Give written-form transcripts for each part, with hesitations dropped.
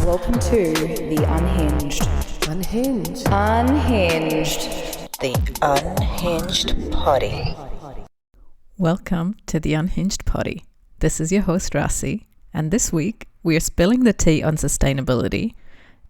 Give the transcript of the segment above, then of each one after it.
Welcome to the Unhinged. Unhinged. Unhinged. The Unhinged Potty. Welcome to the Unhinged Potty. This is your host Rasi, and this week we are spilling the tea on sustainability,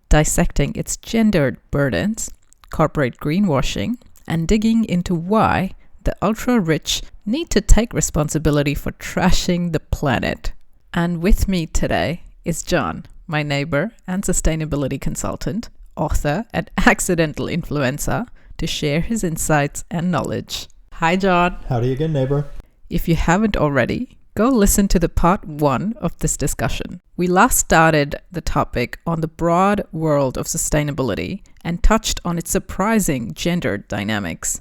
dissecting its gendered burdens, corporate greenwashing, and digging into why the ultra-rich need to take responsibility for trashing the planet. And with me today is John, my neighbor and sustainability consultant, author, and accidental influencer, to share his insights and knowledge. Hi, John. Howdy again, neighbor. If you haven't already, go listen to the part 1 of this discussion. We last started the topic on the broad world of sustainability and touched on its surprising gendered dynamics.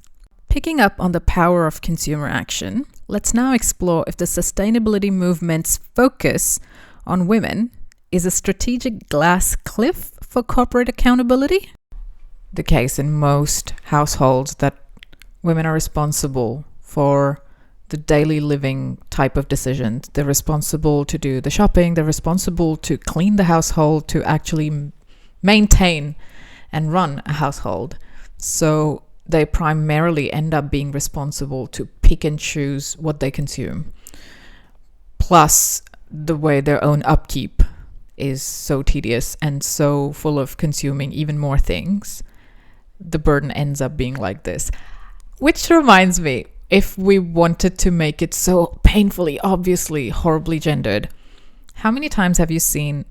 Picking up on the power of consumer action, let's now explore if the sustainability movement's focus on women is a strategic glass cliff for corporate accountability. The case in most households that women are responsible for the daily living type of decisions. They're responsible to do the shopping, they're responsible to clean the household, to actually maintain and run a household. So they primarily end up being responsible to pick and choose what they consume. Plus, the way their own upkeep is so tedious and so full of consuming even more things, the burden ends up being like this. Which reminds me, if we wanted to make it so painfully, obviously, horribly gendered, how many times have you seen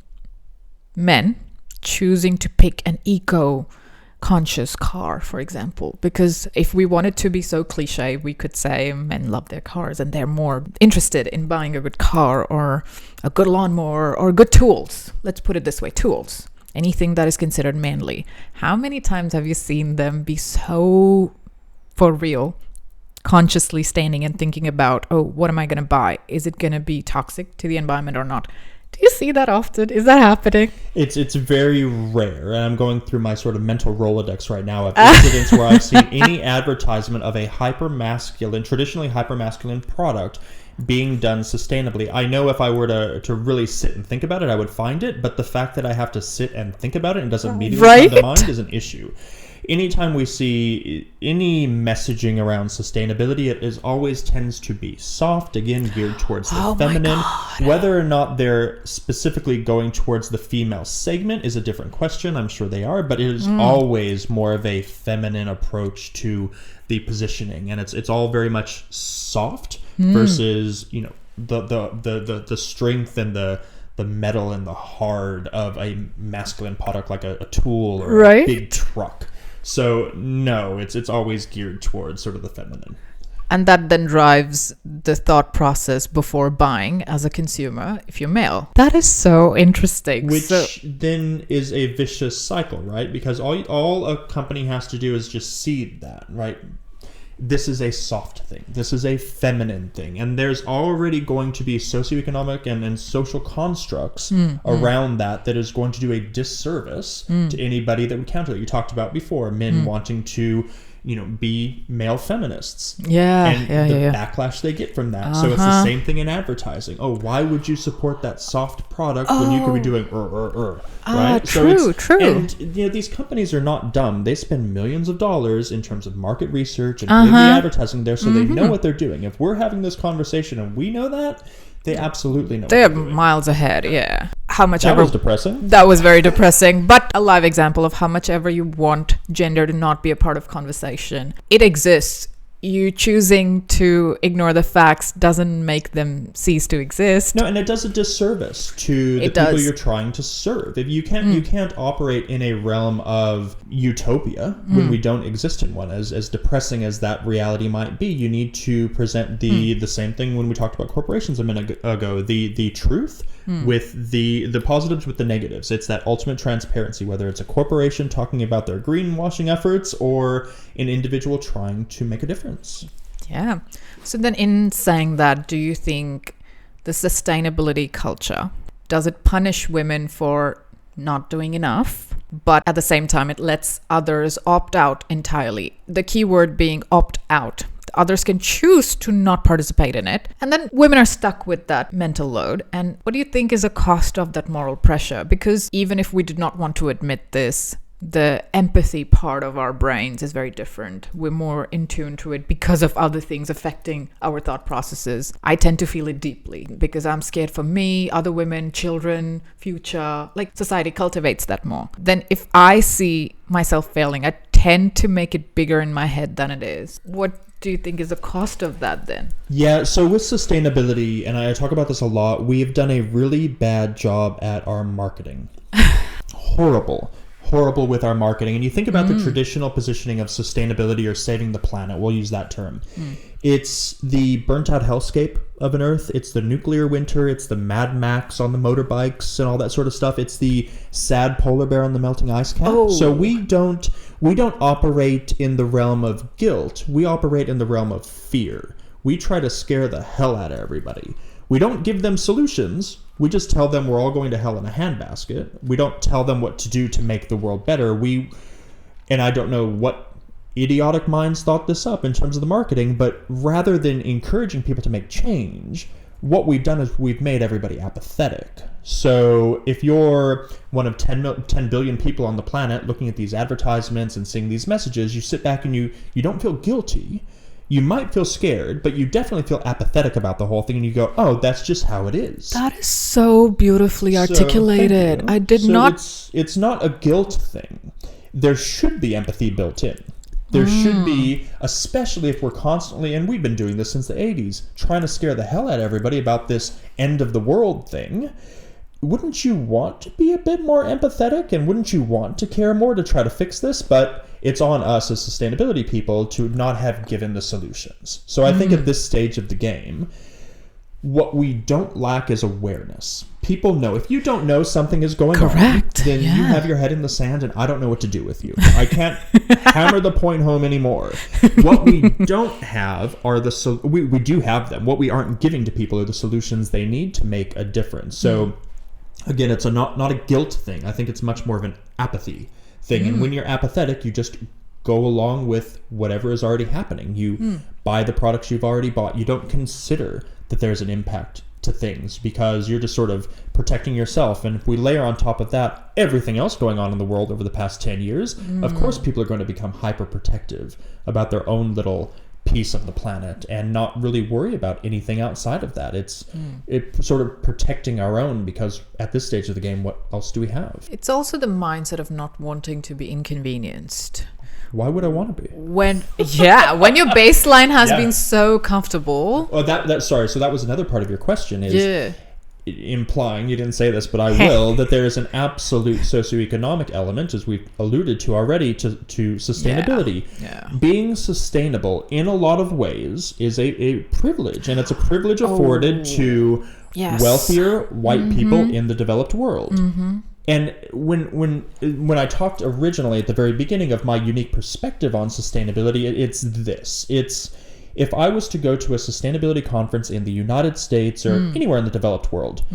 men choosing to pick an eco-conscious car, for example? Because if we wanted to be so cliche, we could say men love their cars and they're more interested in buying a good car or a good lawnmower or good tools. Let's put it this way, tools. Anything that is considered manly. How many times have you seen them be so, for real, consciously standing and thinking about, oh, what am I going to buy? Is it going to be toxic to the environment or not? Do you see that often? Is that happening? It's very rare, and I'm going through my sort of mental Rolodex right now of incidents where I've seen any advertisement of a traditionally hyper-masculine product being done sustainably. I know if I were to really sit and think about it, I would find it, but the fact that I have to sit and think about it and doesn't immediately come to mind is an issue. Anytime we see any messaging around sustainability, it always tends to be soft, again, geared towards the feminine. Whether or not they're specifically going towards the female segment is a different question. I'm sure they are, but it is always more of a feminine approach to the positioning, and it's all very much soft versus the strength and the metal and the hard of a masculine product like a tool or a big truck. So no, it's always geared towards sort of the feminine. And that then drives the thought process before buying as a consumer if you're male. That is so interesting. Which then is a vicious cycle, right? Because all a company has to do is just see that, right? This is a soft thing. This is a feminine thing. And there's already going to be socioeconomic and social constructs around that is going to do a disservice to anybody that would counter it. You talked about before, men wanting to, be male feminists. And the backlash they get from that. So it's the same thing in advertising. Oh, why would you support that soft product when you could be doing right? True. And these companies are not dumb. They spend millions of dollars in terms of market research and putting the advertising there, so they know what they're doing. If we're having this conversation and we know that, they absolutely know. They're miles ahead, yeah. That was depressing. That was very depressing, but a live example of how much ever you want gender to not be a part of conversation. It exists. You choosing to ignore the facts doesn't make them cease to exist. No, and it does a disservice to the people you're trying to serve. If you can't operate in a realm of utopia when we don't exist in one. As depressing as that reality might be, you need to present the same thing when we talked about corporations a minute ago. The truth with the positives with the negatives. It's that ultimate transparency, whether it's a corporation talking about their greenwashing efforts or an individual trying to make a difference. Yeah. So then in saying that, do you think the sustainability culture, does it punish women for not doing enough, but at the same time it lets others opt out entirely? The key word being opt out. Others can choose to not participate in it. And then women are stuck with that mental load. And what do you think is a cost of that moral pressure? Because even if we did not want to admit this, the empathy part of our brains is very different. We're more in tune to it because of other things affecting our thought processes. I tend to feel it deeply because I'm scared for me, other women, children, future. Like, society cultivates that more. Then if I see myself failing, I tend to make it bigger in my head than it is. What do you think is the cost of that then? Yeah, so with sustainability, and I talk about this a lot, we have done a really bad job at our marketing. Horrible with our marketing. And you think about the traditional positioning of sustainability or saving the planet, we'll use that term. It's the burnt out hellscape of an Earth. It's the nuclear winter. It's the Mad Max on the motorbikes and all that sort of stuff. It's the sad polar bear on the melting ice cap. Oh. So we don't operate in the realm of guilt. We operate in the realm of fear. We try to scare the hell out of everybody. We don't give them solutions. We just tell them we're all going to hell in a handbasket. We don't tell them what to do to make the world better. And I don't know what idiotic minds thought this up in terms of the marketing, but rather than encouraging people to make change, what we've done is we've made everybody apathetic. So if you're one of 10 billion people on the planet looking at these advertisements and seeing these messages, you sit back and you don't feel guilty. You might feel scared, but you definitely feel apathetic about the whole thing, and you go, oh, that's just how it is. That is so beautifully articulated. I did not... It's not a guilt thing. There should be empathy built in. There should be, especially if we're constantly, and we've been doing this since the 80s, trying to scare the hell out of everybody about this end of the world thing. Wouldn't you want to be a bit more empathetic, and wouldn't you want to care more to try to fix this? But it's on us as sustainability people to not have given the solutions. So I think at this stage of the game, what we don't lack is awareness. People know. If you don't know something is going on, then you have your head in the sand and I don't know what to do with you. I can't hammer the point home anymore. What we don't have are we do have them. What we aren't giving to people are the solutions they need to make a difference. So again, it's not a guilt thing. I think it's much more of an apathy thing. And when you're apathetic, you just go along with whatever is already happening. You buy the products you've already bought. You don't consider that there's an impact to things because you're just sort of protecting yourself. And if we layer on top of that everything else going on in the world over the past 10 years, of course people are going to become hyper protective about their own little piece of the planet and not really worry about anything outside of that. It's sort of protecting our own, because at this stage of the game, what else do we have? It's also the mindset of not wanting to be inconvenienced. Why would I want to be? When your baseline has been so comfortable. Oh, sorry. So that was another part of your question is implying, you didn't say this, but I will, that there is an absolute socioeconomic element, as we've alluded to already, to sustainability. Being sustainable in a lot of ways is a privilege, and it's a privilege afforded to wealthier white people in the developed world. And when I talked originally at the very beginning of my unique perspective on sustainability, it's this. It's if I was to go to a sustainability conference in the United States or anywhere in the developed world,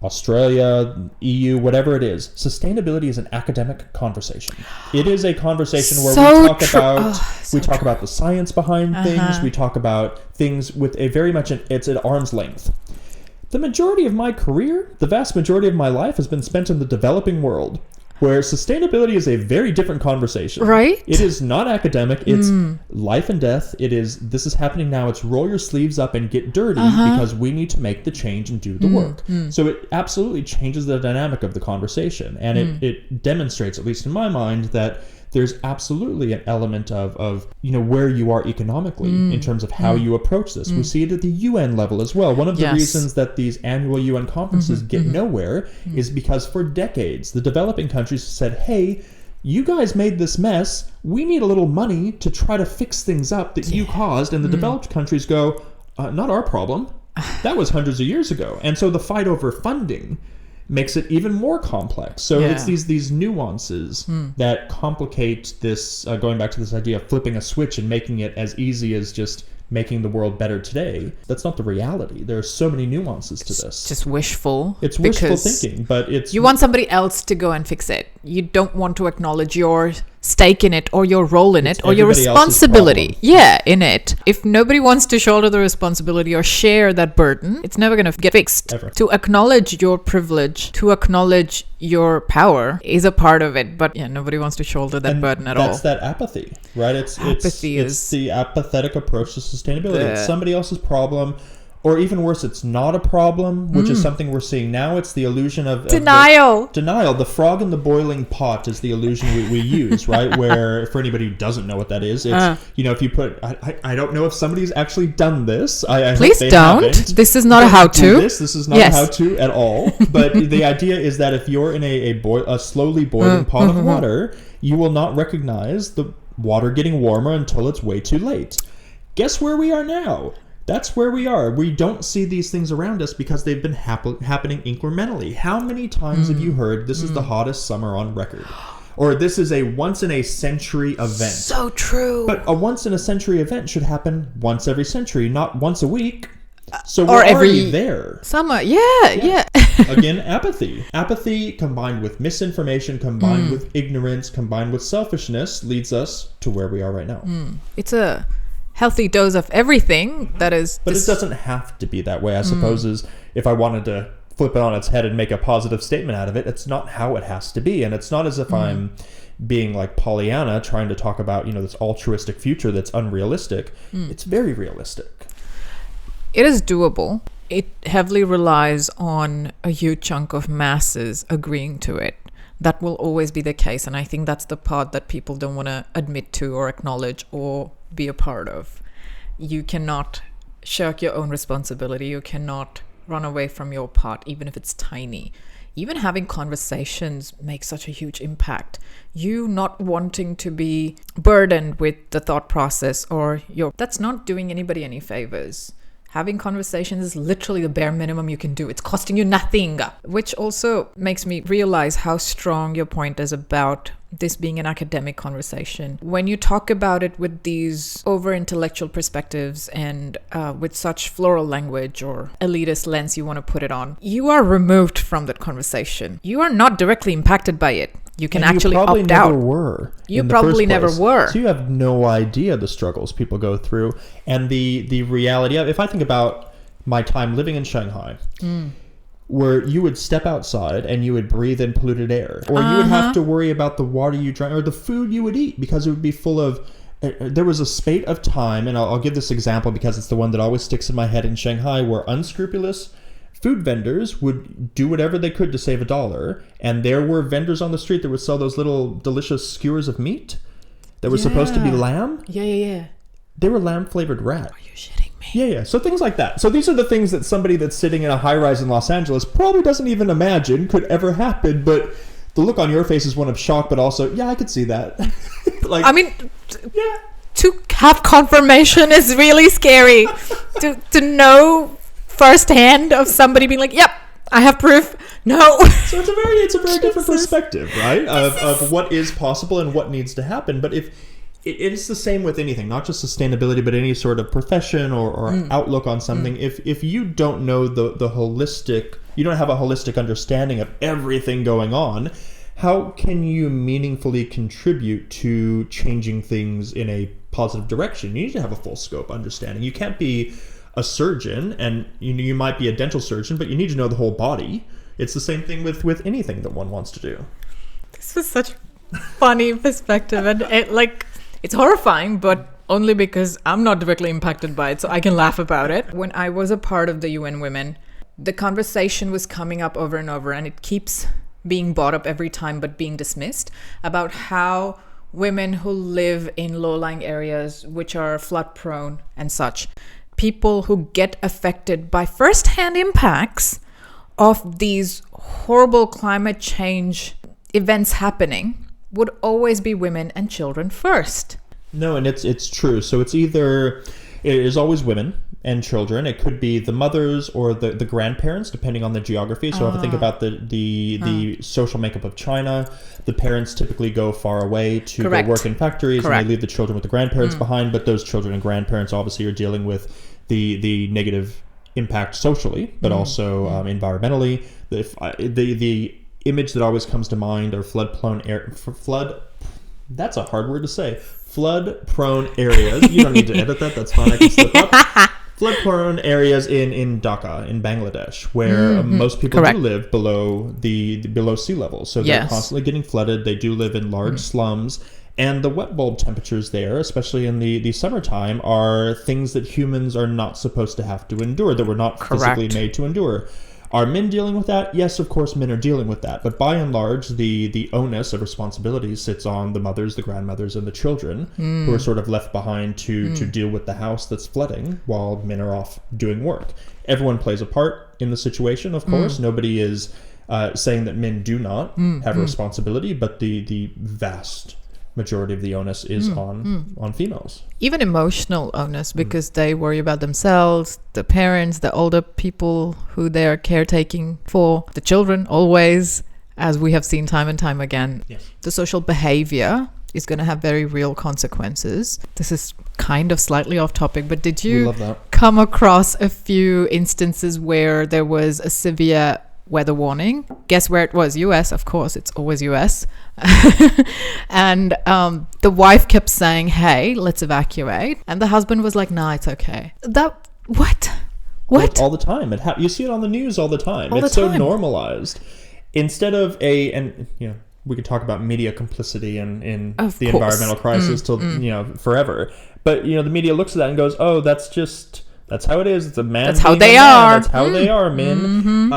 Australia, EU, whatever it is, sustainability is an academic conversation. It is a conversation where we talk about the science behind things. We talk about things with a very much it's at arm's length. The majority of my career, the vast majority of my life, has been spent in the developing world, where sustainability is a very different conversation. Right? It is not academic. It's life and death. This is happening now. It's roll your sleeves up and get dirty because we need to make the change and do the work. So it absolutely changes the dynamic of the conversation. And it demonstrates, at least in my mind, that there's absolutely an element of where you are economically in terms of how you approach this. We see it at the UN level as well. One of the reasons that these annual UN conferences get nowhere is because for decades the developing countries said, hey, you guys made this mess. We need a little money to try to fix things up that you caused. And the developed countries go, not our problem. That was hundreds of years ago. And so the fight over funding makes it even more complex. So it's these nuances that complicate this, going back to this idea of flipping a switch and making it as easy as just making the world better today. That's not the reality. There are so many nuances to this. Just wishful. It's wishful thinking, but it's... You want somebody else to go and fix it. You don't want to acknowledge your stake in it or your role in it or your everybody else's responsibility. problem. Yeah, in it. If nobody wants to shoulder the responsibility or share that burden, it's never going to get fixed. Ever. To acknowledge your privilege, to acknowledge your power is a part of it. But yeah, nobody wants to shoulder that burden at all. That's that apathy, right? It's Apathy the apathetic approach to sustainability. The- It's somebody else's problem. Or even worse, it's not a problem, which is something we're seeing now. It's the illusion of Denial. Denial. The frog in the boiling pot is the illusion we use, right? Where, for anybody who doesn't know what that is, it's, if you put, I don't know if somebody's actually done this. I hope Please they don't. haven't. This is not a Don't how-to. do This is not Yes. a how-to at all. But the idea is that if you're in a slowly boiling pot of water, you will not recognize the water getting warmer until it's way too late. Guess where we are now? That's where we are. We don't see these things around us because they've been happening incrementally. How many times have you heard this is the hottest summer on record? Or this is a once-in-a-century event. So true. But a once-in-a-century event should happen once every century, not once a week. So Or we're every already there. summer. Yeah. Again, apathy. Apathy combined with misinformation, combined with ignorance, combined with selfishness leads us to where we are right now. It's a healthy dose of everything that is. But it doesn't have to be that way. I suppose is if I wanted to flip it on its head and make a positive statement out of it, it's not how it has to be. And it's not as if I'm being like Pollyanna trying to talk about, this altruistic future that's unrealistic. It's very realistic. It is doable. It heavily relies on a huge chunk of masses agreeing to it. That will always be the case. And I think that's the part that people don't want to admit to or acknowledge or be a part of. You cannot shirk your own responsibility. You cannot run away from your part, even if it's tiny. Even having conversations makes such a huge impact. You not wanting to be burdened with the thought process that's not doing anybody any favors. Having conversations is literally the bare minimum you can do. It's costing you nothing, which also makes me realize how strong your point is about this being an academic conversation. When you talk about it with these over-intellectual perspectives and with such floral language or elitist lens you want to put it on, you are removed from that conversation. You are not directly impacted by it. You can actually opt out. You probably never were. You probably never were. So you have no idea the struggles people go through. And the reality of, if I think about my time living in Shanghai, where you would step outside and you would breathe in polluted air, or you would have to worry about the water you drank or the food you would eat because it would be full of. There was a spate of time, and I'll give this example because it's the one that always sticks in my head in Shanghai, where unscrupulous food vendors would do whatever they could to save $1, and there were vendors on the street that would sell those little delicious skewers of meat that were supposed to be lamb. Yeah. They were lamb-flavored rat. Are you shitting me? Yeah. So things like that. So these are the things that somebody that's sitting in a high-rise in Los Angeles probably doesn't even imagine could ever happen, but the look on your face is one of shock, but also, yeah, I could see that. To have confirmation is really scary. to know firsthand of somebody being like, yep, I have proof. No. So it's a very different perspective, right? Of what is possible and what needs to happen. But if it is the same with anything, not just sustainability, but any sort of profession or outlook on something. If you don't know the holistic, you don't have a holistic understanding of everything going on, how can you meaningfully contribute to changing things in a positive direction? You need to have a full scope understanding. You can't be a surgeon, and you might be a dental surgeon, but you need to know the whole body. It's the same thing with anything that one wants to do. This was such a funny perspective, and it's horrifying, but only because I'm not directly impacted by it, so I can laugh about it. When I was a part of the UN Women, the conversation was coming up over and over, and it keeps being brought up every time but being dismissed, about how women who live in low-lying areas which are flood prone and such, people who get affected by first-hand impacts of these horrible climate change events happening, would always be women and children first. No, and it's true. So it is always women and children. It could be the mothers or the grandparents, depending on the geography. So if I think about the social makeup of China, the parents typically go far away to go work in factories, and they leave the children with the grandparents behind. But those children and grandparents obviously are dealing with the negative impact socially, but also environmentally. The image that always comes to mind are that's a hard word to say. Flood-prone areas. You don't need to edit that. That's fine. I can slip up. Flood-prone areas in Dhaka, in Bangladesh, where most people do live below below sea level. So they're constantly getting flooded. They do live in large slums. And the wet bulb temperatures there, especially in the summertime, are things that humans are not supposed to have to endure, that we're not physically made to endure. Are men dealing with that? Yes, of course, men are dealing with that. But by and large, the onus of responsibility sits on the mothers, the grandmothers, and the children who are sort of left behind to deal with the house that's flooding while men are off doing work. Everyone plays a part in the situation, of course. Nobody is saying that men do not have a responsibility, but the vast majority of the onus is on females. Even emotional onus, because they worry about themselves, the parents, the older people who they are caretaking for, the children always, as we have seen time and time again. Yes. The social behavior is going to have very real consequences. This is kind of slightly off topic, but did you come across a few instances where there was a severe weather warning? Guess where it was? US, of course, it's always US. And the wife kept saying, hey, let's evacuate. And the husband was like, nah, it's okay. What? All the time. You see it on the news all the time. It's so normalized. Instead of we could talk about media complicity in the environmental crisis till forever. But the media looks at that and goes, oh, that's how it is. It's a man. That's how they are. That's how they are, men.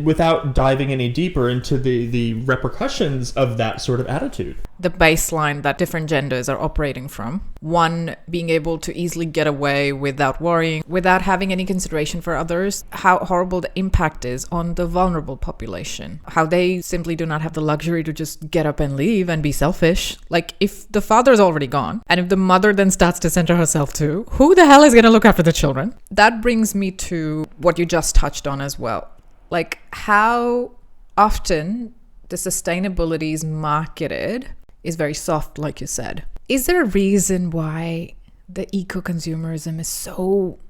Without diving any deeper into the repercussions of that sort of attitude. The baseline that different genders are operating from. One being able to easily get away without worrying, without having any consideration for others. How horrible the impact is on the vulnerable population. How they simply do not have the luxury to just get up and leave and be selfish. Like, if the father's already gone, and if the mother then starts to center herself too, who the hell is going to look after the children? That brings me to what you just touched on as well. Like, how often the sustainability is marketed is very soft, like you said. Is there a reason why the eco-consumerism is so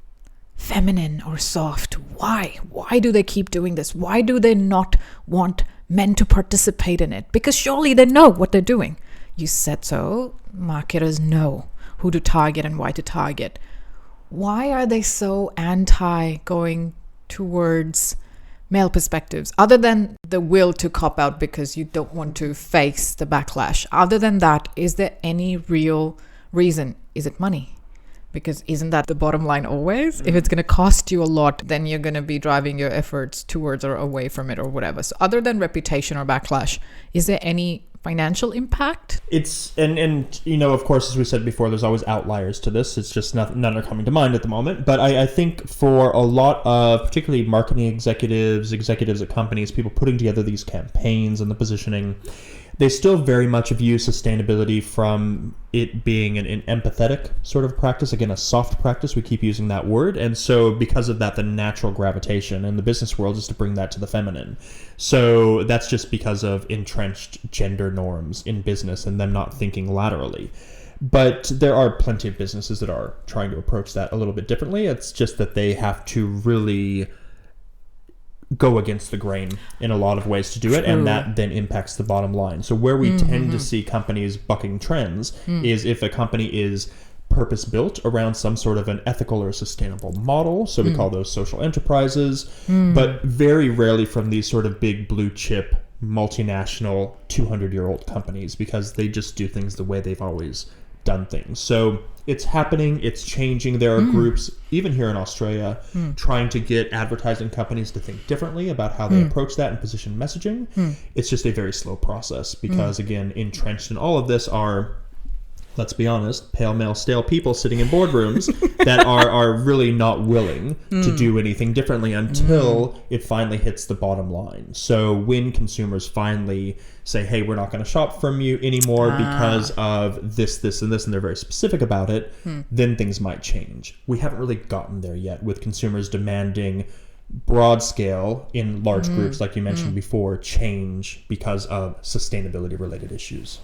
feminine or soft? Why? Why do they keep doing this? Why do they not want men to participate in it? Because surely they know what they're doing. You said so. Marketers know who to target and why to target. Why are they so anti going towards male perspectives, other than the will to cop out because you don't want to face the backlash? Other than that, is there any real reason? Is it money? Because isn't that the bottom line always? If it's going to cost you a lot, then you're going to be driving your efforts towards or away from it or whatever. So other than reputation or backlash, is there any financial impact? It's and of course, as we said before, there's always outliers to this. It's just none are coming to mind at the moment. But I think for a lot of particularly marketing executives at companies, people putting together these campaigns and the positioning, they still very much view sustainability from it being an empathetic sort of practice. Again, a soft practice. We keep using that word. And so because of that, the natural gravitation in the business world is to bring that to the feminine. So that's just because of entrenched gender norms in business and them not thinking laterally. But there are plenty of businesses that are trying to approach that a little bit differently. It's just that they have to really go against the grain in a lot of ways to do it, and that then impacts the bottom line. So where we tend to see companies bucking trends is if a company is purpose built around some sort of an ethical or sustainable model. So we call those social enterprises, but very rarely from these sort of big blue chip multinational 200-year-old companies, because they just do things the way they've always done things. So it's happening, it's changing. There are groups, even here in Australia, trying to get advertising companies to think differently about how they approach that and position messaging. It's just a very slow process because, again, entrenched in all of this are, let's be honest, pale male stale people sitting in boardrooms that are really not willing to do anything differently until it finally hits the bottom line. So when consumers finally say, hey, we're not going to shop from you anymore because of this, and this, and they're very specific about it, then things might change. We haven't really gotten there yet with consumers demanding broad scale in large groups, like you mentioned before, change because of sustainability related issues.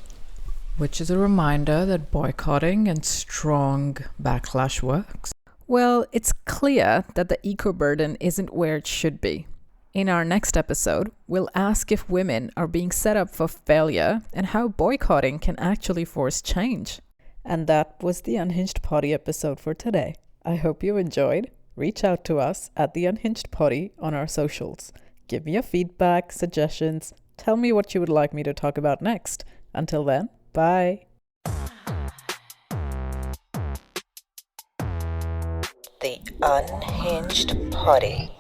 Which is a reminder that boycotting and strong backlash works. Well, it's clear that the eco burden isn't where it should be. In our next episode, we'll ask if women are being set up for failure and how boycotting can actually force change. And that was the Unhinged Potty episode for today. I hope you enjoyed. Reach out to us at the Unhinged Potty on our socials. Give me your feedback, suggestions. Tell me what you would like me to talk about next. Until then, bye. The Unhinged Potty.